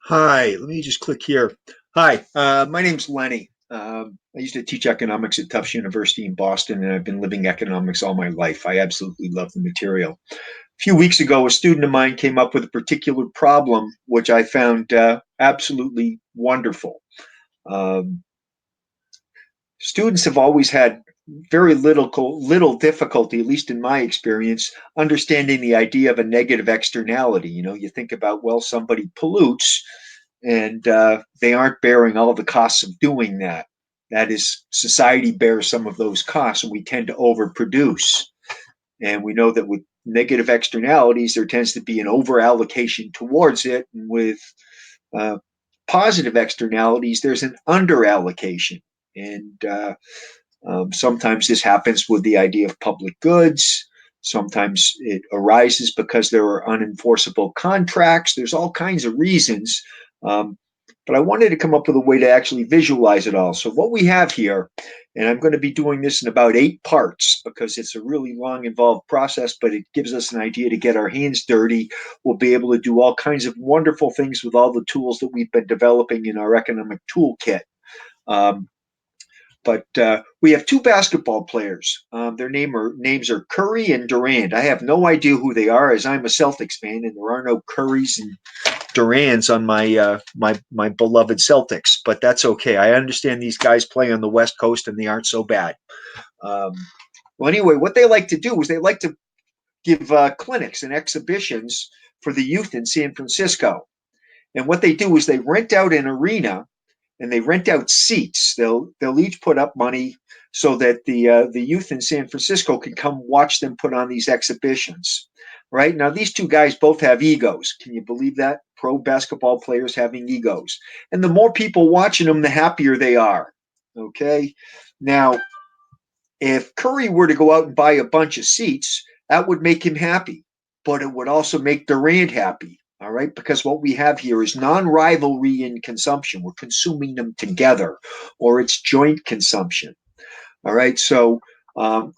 Hi, let me just click here. Hi, my name's Lenny. I used to teach economics at Tufts University in Boston, and I've been living economics all my life. I absolutely love the material. A few weeks ago, a student of mine came up with a particular problem, which I found absolutely wonderful. Um, Students have always had very little difficulty, at least in my experience, understanding the idea of a negative externality. You know, you think about, well, somebody pollutes and they aren't bearing all the costs of doing that. That is, society bears some of those costs, and we tend to overproduce. And we know that with negative externalities, there tends to be an over allocation towards it. And with uh, positive externalities, there's an under allocation. And sometimes this happens with the idea of public goods. Sometimes it arises because there are unenforceable contracts. There's all kinds of reasons. Um, but I wanted to come up with a way to actually visualize it all. So, what we have here, and I'm going to be doing this in about 8 parts because it's a really long, involved process, but it gives us an idea to get our hands dirty. We'll be able to do all kinds of wonderful things with all the tools that we've been developing in our economic toolkit. Um, but we have two basketball players. Names are Curry and Durand. I have no idea who they are, as I'm a Celtics fan, and there are no Currys and Durands on my beloved Celtics. But that's okay. I understand these guys play on the West Coast, and they aren't so bad. Um, well, anyway, what they like to do is they like to give clinics and exhibitions for the youth in San Francisco. And what they do is they rent out an arena and they rent out seats. They'll each put up money so that the youth in San Francisco can come watch them put on these exhibitions. Right now, these two guys both have egos. Can you believe that? Pro basketball players having egos, and the more people watching them, the happier they are. Okay, now if Curry were to go out and buy a bunch of seats, that would make him happy, but it would also make Durand happy. All right, because what we have here is non-rivalry in consumption. We're consuming them together, or it's joint consumption. All right, so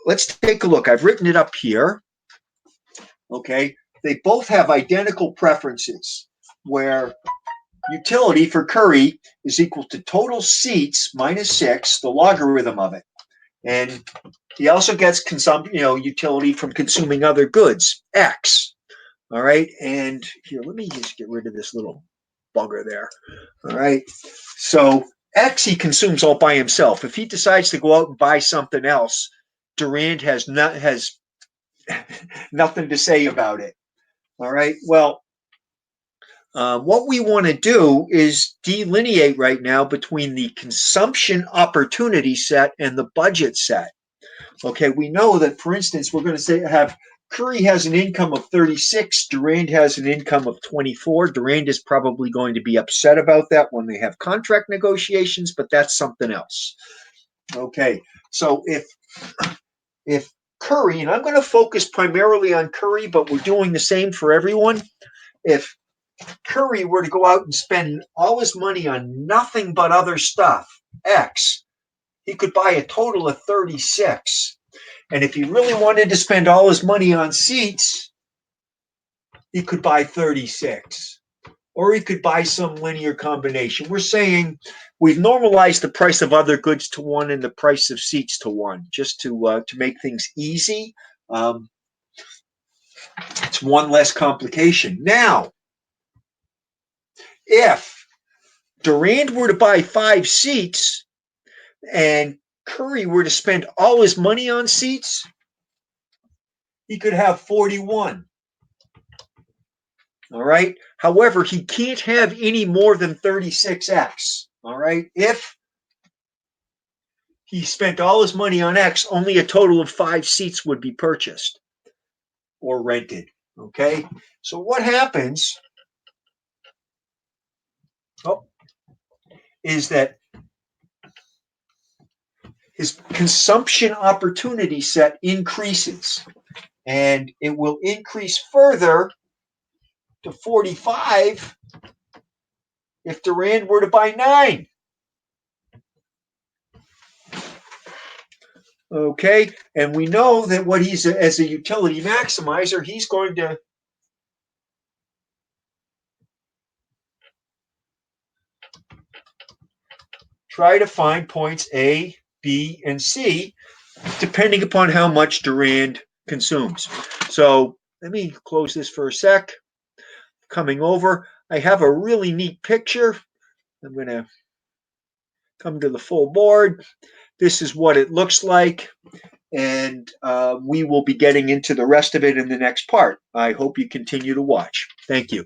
let's take a look. I've written it up here. Okay, they both have identical preferences, where utility for Curry is equal to total seats minus 6, the logarithm of it. And he also gets utility from consuming other goods, X. All right. And here, let me just get rid of this little bugger there. All right. So X he consumes all by himself. If he decides to go out and buy something else, Durand has nothing to say about it. All right. Well, what we want to do is delineate right now between the consumption opportunity set and the budget set. Okay, we know that, for instance, we're going to say have Curry has an income of 36, Durand has an income of 24. Durand is probably going to be upset about that when they have contract negotiations, but that's something else. Okay, so if Curry, and I'm going to focus primarily on Curry, but we're doing the same for everyone. If Curry were to go out and spend all his money on nothing but other stuff, X, he could buy a total of 36. And if he really wanted to spend all his money on seats, he could buy 36. Or he could buy some linear combination. We're saying we've normalized the price of other goods to 1 and the price of seats to 1, just to make things easy. It's one less complication. Now, if Durand were to buy 5 seats and Curry were to spend all his money on seats, he could have 41. All right. However, he can't have any more than 36x. All right. If he spent all his money on X, only a total of 5 seats would be purchased or rented. Okay. So what happens is that his consumption opportunity set increases, and it will increase further to 45 if Durand were to buy 9. Okay, and we know that what he's as a utility maximizer, he's going to try to find points A, B, and C, depending upon how much Durand consumes. So let me close this for a sec. Coming over, I have a really neat picture. I'm going to come to the full board. This is what it looks like. And we will be getting into the rest of it in the next part. I hope you continue to watch. Thank you.